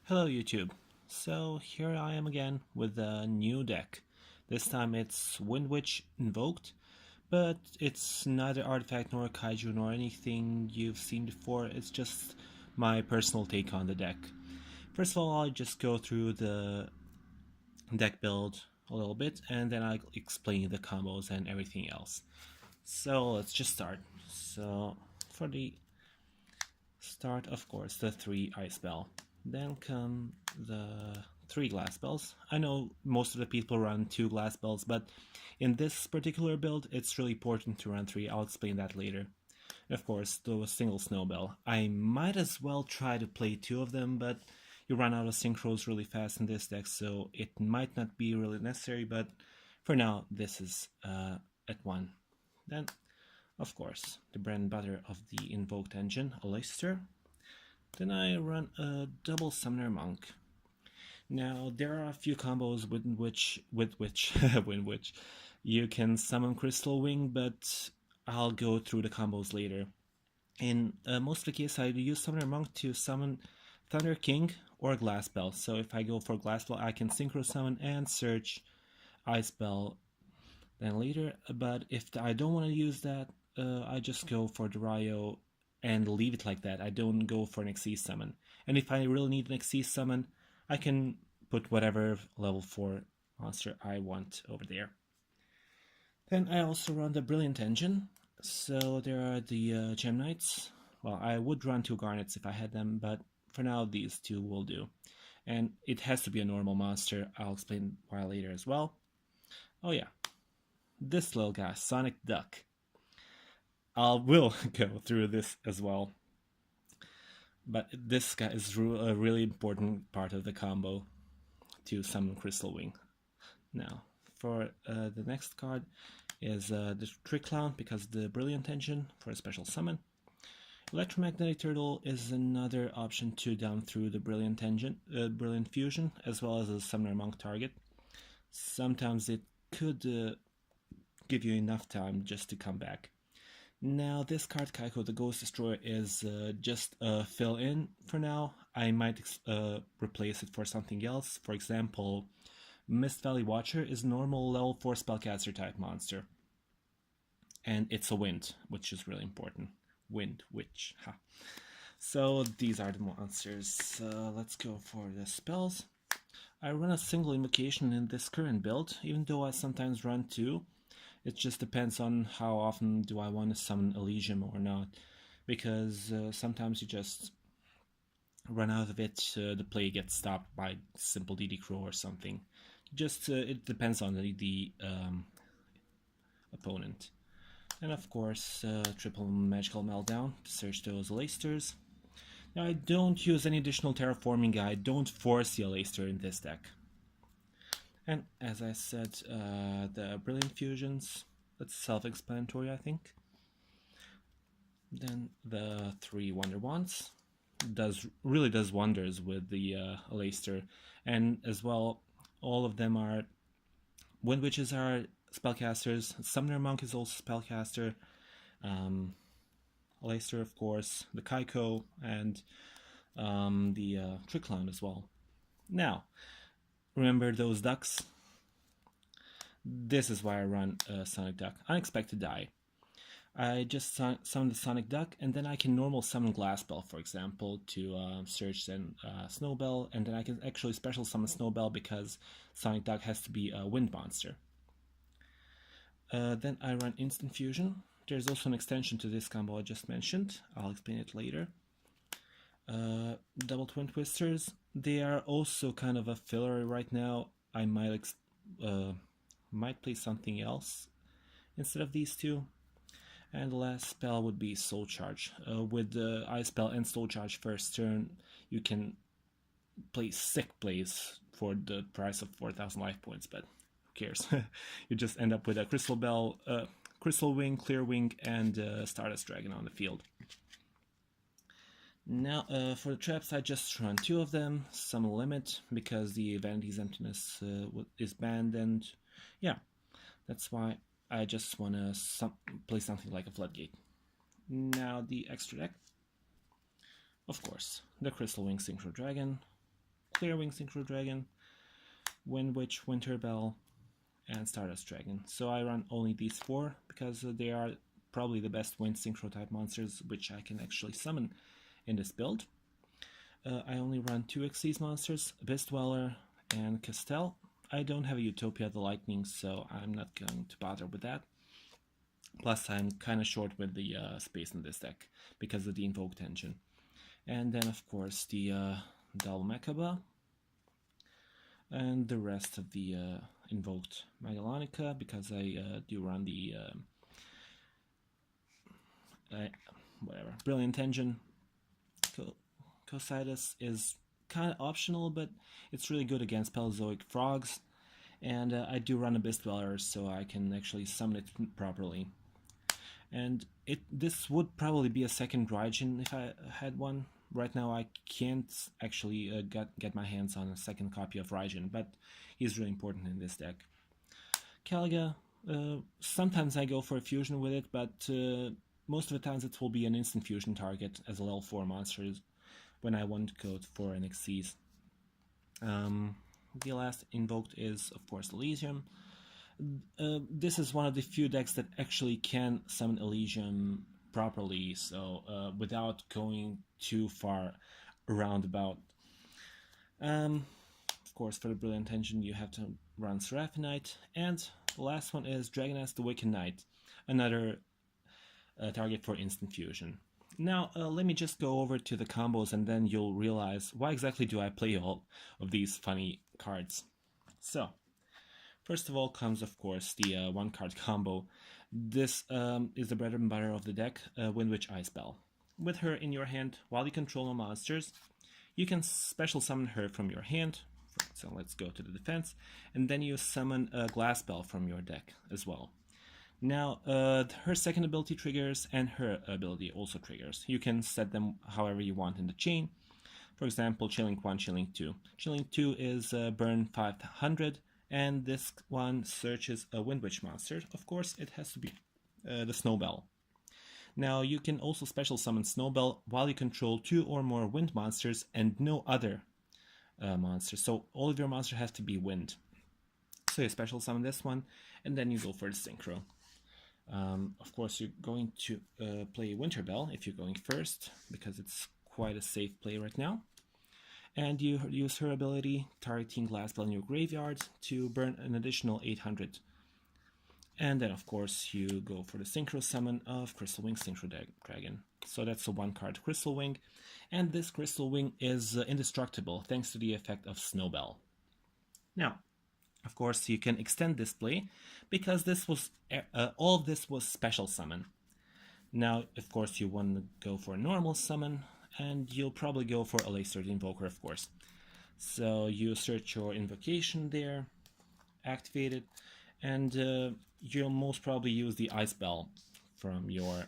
Hello YouTube. So here I am again with a new deck. This time it's Windwitch Invoked, but it's neither artifact nor kaiju nor anything you've seen before. It's just my personal take on the deck. First of all, I'll just go through the deck build a little bit and then I'll explain the combos and everything else. So let's just start. So for the start, of course, the 3 ice spell. Then come the 3 glass spells. I know most of the people run 2 glass spells, but in this particular build, it's really important to run 3. I'll explain that later. Of course, the single snowbell. I might as well try to play 2 of them, but you run out of synchros really fast in this deck, so it might not be really necessary, but for now, this is at 1. Then, of course, the bread and butter of the invoked engine, Aleister. Then I run a double summoner monk. Now there are a few combos with which you can summon Crystal Wing, but I'll go through the combos later. In most of the case, I use Summoner Monk to summon Thunder King or Glass Bell. So if I go for Glass Bell, I can Synchro Summon and search Ice Bell then later. But if I don't want to use that, I just go for the Ryo and leave it like that. I don't go for an Xyz summon. And if I really need an Xyz summon, I can put whatever level 4 monster I want over there. Then I also run the Brilliant Engine. So there are the Gem Knights. Well, I would run 2 Garnets if I had them, but for now these 2 will do. And it has to be a normal monster. I'll explain why later as well. Oh yeah, this little guy, Sonic Duck. I will go through this as well. But this guy is a really important part of the combo to summon Crystal Wing. Now, for the next card is the Trick Clown, because the Brilliant Engine for a special summon. Electromagnetic Turtle is another option to down through the Brilliant Engine, Brilliant Fusion, as well as a Summoner Monk target. Sometimes it could give you enough time just to come back. Now this card, Kaiko the Ghost Destroyer, is just a fill-in for now. I might replace it for something else. For example, Mist Valley Watcher is normal level 4 spellcaster type monster. And it's a wind, which is really important. Windwitch. Ha. So these are the monsters. Let's go for the spells. I run a single invocation in this current build, even though I sometimes run 2. It just depends on how often do I want to summon Elysium or not, because sometimes you just run out of it, the play gets stopped by simple DD Crow or something. Just it depends on the opponent. And of course, triple Magical Meltdown to search those Leisters. Now I don't use any additional terraforming, I don't force the Leister in this deck. And as I said, the Brilliant Fusions, that's self-explanatory, I think. Then the 3 Wonder Wands really does wonders with the Aleister, and as well, all of them are Windwitches are spellcasters. Summoner Monk is also spellcaster. Aleister, of course, the Kaiko, and the Trick Clown as well. Now, remember those ducks? This is why I run Sonic Duck. Unexpected Die. I just summon the Sonic Duck, and then I can normal summon Glass Bell, for example, to search then Snowbell, and then I can actually special summon Snowbell because Sonic Duck has to be a wind monster. Then I run Instant Fusion. There's also an extension to this combo I just mentioned. I'll explain it later. Double Twin Twisters. They are also kind of a filler right now. I might play something else instead of these 2. And the last spell would be Soul Charge. With the Ice Spell and Soul Charge first turn, you can play sick plays for the price of 4,000 life points, but who cares? You just end up with a Crystal Bell, Crystal Wing, Clear Wing, and Stardust Dragon on the field. Now, for the traps, I just run 2 of them, some limit, because the Vanity's Emptiness is banned, and yeah, that's why I just want to play something like a Floodgate. Now, the extra deck. Of course, the Crystal Wing Synchro Dragon, Clearwing Synchro Dragon, Windwitch Winterbell, and Stardust Dragon. So I run only these 4 because they are probably the best wind synchro type monsters which I can actually summon in this build. I only run 2 Xyz monsters, Abyss Dweller and Castell. I don't have a Utopia the Lightning, so I'm not going to bother with that. Plus I'm kind of short with the space in this deck because of the Invoked engine. And then of course the Double Mechaba and the rest of the Invoked Megalonica, because I do run the whatever Brilliant Engine. Kaijus is kind of optional, but it's really good against Paleozoic frogs, and I do run Abyss Dweller, so I can actually summon it properly. And this would probably be a second Raijin if I had one. Right now I can't actually get my hands on a second copy of Raijin, but he's really important in this deck. Caliga, sometimes I go for a fusion with it, but most of the times it will be an instant fusion target as a level 4 monster when I want to go for an Xyz. The last invoked is, of course, Elysium. This is one of the few decks that actually can summon Elysium properly, so without going too far roundabout. Of course, for the Brilliant Engine you have to run Seraphonite, and the last one is Dragoness the Wicked Knight, another target for instant fusion. Now let me just go over to the combos, and then you'll realize why exactly do I play all of these funny cards. So first of all comes, of course, the 1-card combo. This is the bread and butter of the deck, Windwitch Icebell. With her in your hand, while you control no monsters, you can special summon her from your hand. So let's go to the defense, and then you summon a Glass Bell from your deck as well. Now, her second ability triggers, and her ability also triggers. You can set them however you want in the chain. For example, Chilling 1, Chilling 2. Chilling 2 is burn 500, and this one searches a Windwitch monster. Of course, it has to be the Snowbell. Now, you can also special summon Snowbell while you control 2 or more wind monsters and no other monsters. So all of your monsters have to be wind. So you special summon this one, and then you go for the Synchro. Of course, you're going to play Winterbell if you're going first, because it's quite a safe play right now. And you use her ability, targeting Glass Bell in your graveyard, to burn an additional 800. And then, of course, you go for the Synchro summon of Crystal Wing Synchro Dragon. So that's a 1-card Crystal Wing, and this Crystal Wing is indestructible thanks to the effect of Snowbell. Now, of course, you can extend this play because this was all of this was special summon. Now, of course, you want to go for a normal summon, and you'll probably go for a Laser Invoker, of course. So you search your invocation there, activate it, and you'll most probably use the Ice Bell from your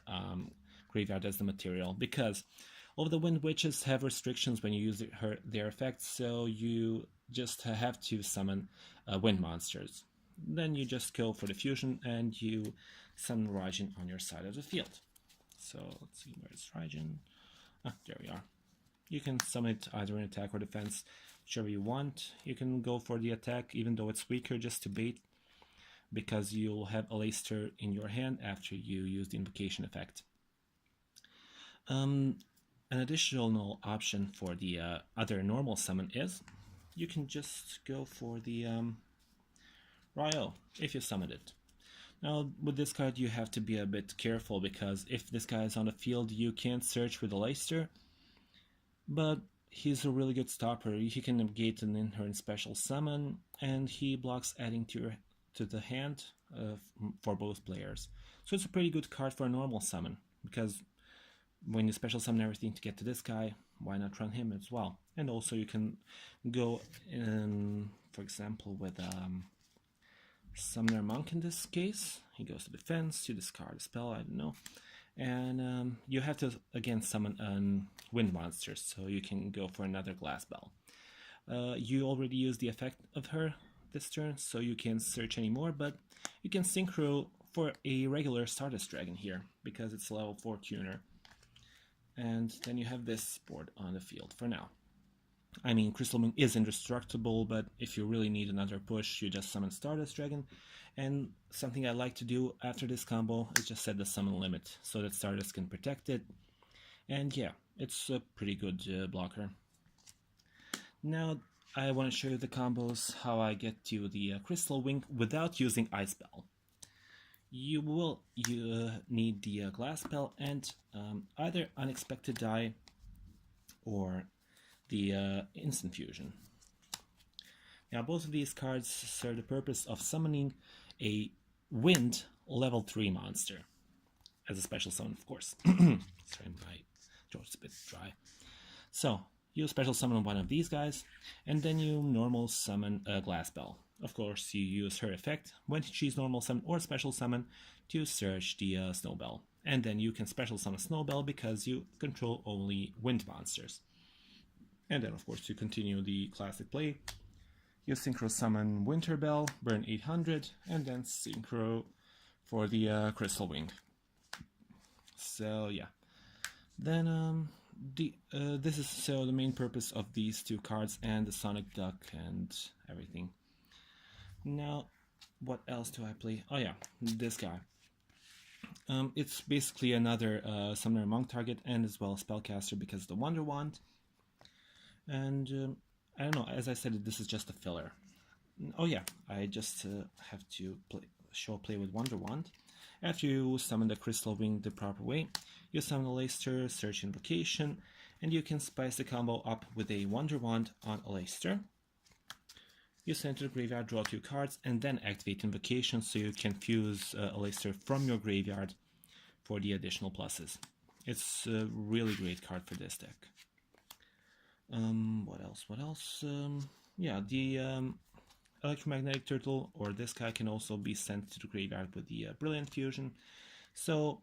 graveyard as the material, because all the Wind Witches have restrictions when you use their effects, so you just have to summon wind monsters. Then you just go for the fusion and you summon Raijin on your side of the field. So let's see, where's Raijin? Ah, there we are. You can summon it either in attack or defense, whichever you want. You can go for the attack even though it's weaker, just to bait, because you'll have a Leicester in your hand after you use the invocation effect. An additional option for the other normal summon is you can just go for the Ryo if you summon it. Now with this card you have to be a bit careful, because if this guy is on the field you can't search with a Leicester, but he's a really good stopper. He can negate an inherent special summon, and he blocks adding to the hand for both players. So it's a pretty good card for a normal summon, because when you special summon everything to get to this guy, why not run him as well? And also you can go in, for example, with Summoner Monk in this case. He goes to defense, you discard a spell, I don't know. And you have to again summon a wind monster, so you can go for another Glass Bell. You already used the effect of her this turn, so you can't search anymore, but you can synchro for a regular Stardust Dragon here, because it's a level 4 tuner. And then you have this board on the field for now. I mean, Crystal Moon is indestructible, but if you really need another push, you just summon Stardust Dragon. And something I like to do after this combo is just set the summon limit, so that Stardust can protect it. And yeah, it's a pretty good blocker. Now, I want to show you the combos, how I get to the Crystal Wing without using Ice Bell. You will need the Glass Bell and either Unexpected Die or the Instant Fusion. Now, both of these cards serve the purpose of summoning a Wind level 3 monster as a special summon, of course. Sorry, my throat's a bit dry. So, you special summon one of these guys, and then you normal summon a Glass Bell. Of course, you use her effect when she's normal summon or special summon to search the Snowbell. And then you can special summon Snowbell because you control only wind monsters. And then, of course, to continue the classic play, you synchro summon Winterbell, burn 800, and then synchro for the Crystal Wing. So yeah, then this is so the main purpose of these two cards and the Sonic Duck and everything. Now, what else do I play? Oh yeah, this guy. It's basically another Summoner Monk target and as well spellcaster because of the Wonder Wand. And I don't know, as I said, this is just a filler. Oh yeah, I just have to play with Wonder Wand. After you summon the Crystal Wing the proper way, you summon a Leicester, search Invocation, and you can spice the combo up with a Wonder Wand on a Leicester. You send to the graveyard, draw 2 cards, and then activate Invocation so you can fuse a Leicester from your graveyard for the additional pluses. It's a really great card for this deck. What else? Yeah, the Electromagnetic Turtle, or this guy, can also be sent to the graveyard with the Brilliant Fusion. So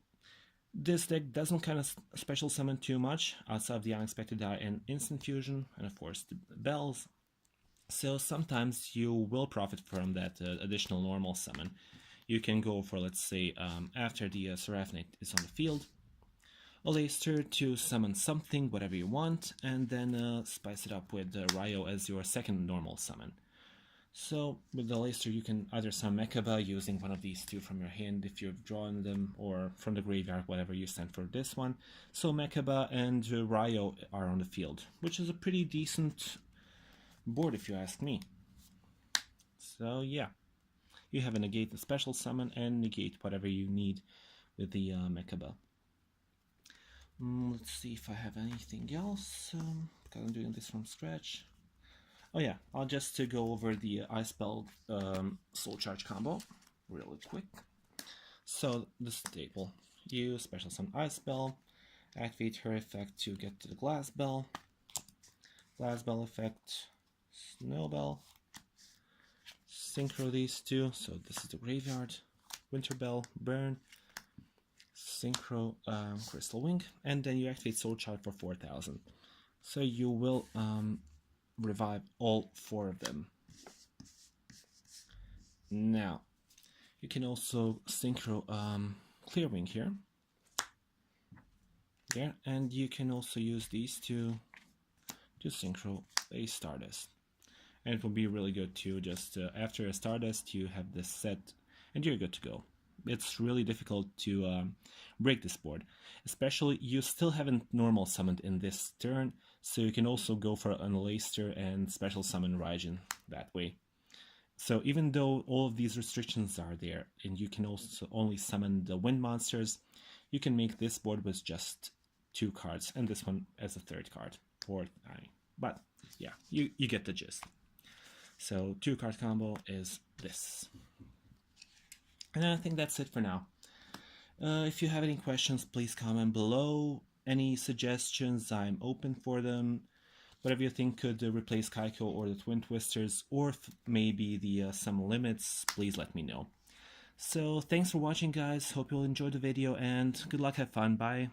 this deck doesn't kind of special summon too much outside of the Unexpected Die and Instant Fusion, and of course the bells. So sometimes you will profit from that additional normal summon. You can go for, let's say, after the Seraphonate is on the field, a Leicester to summon something, whatever you want, and then spice it up with Ryo as your second normal summon. So with the Leicester you can either summon Mechaba using one of these two from your hand if you've drawn them, or from the graveyard, whatever you sent for this one. So Mechaba and Ryo are on the field, which is a pretty decent board if you ask me. So yeah, you have a negate the special summon and negate whatever you need with the Mechaba. Let's see if I have anything else, because I'm doing this from scratch. Oh yeah, I'll just go over the Ice Bell Soul Charge combo really quick. So the staple, you special summon Ice Bell, activate her effect to get to the Glass Bell effect, Snowbell, synchro these two, so this is the graveyard, Winterbell, burn, synchro Crystal Wing, and then you activate Soul Charge for 4000. So you will revive all 4 of them. Now, you can also synchro Clear Wing here. There, and you can also use these two to synchro a Stardust. And it will be really good to just after a Stardust you have this set and you're good to go. It's really difficult to break this board, especially you still haven't normal summoned in this turn, so you can also go for an Leicester and special summon Raijin that way. So even though all of these restrictions are there and you can also only summon the wind monsters, you can make this board with just 2 cards and this one as a 3rd card, or 9. But yeah, you get the gist. So 2 card combo is this. And I think that's it for now. If you have any questions, please comment below. Any suggestions, I'm open for them. Whatever you think could replace Kaiko or the Twin Twisters, or maybe the some limits, please let me know. So thanks for watching, guys. Hope you'll enjoy the video, and good luck, have fun. Bye.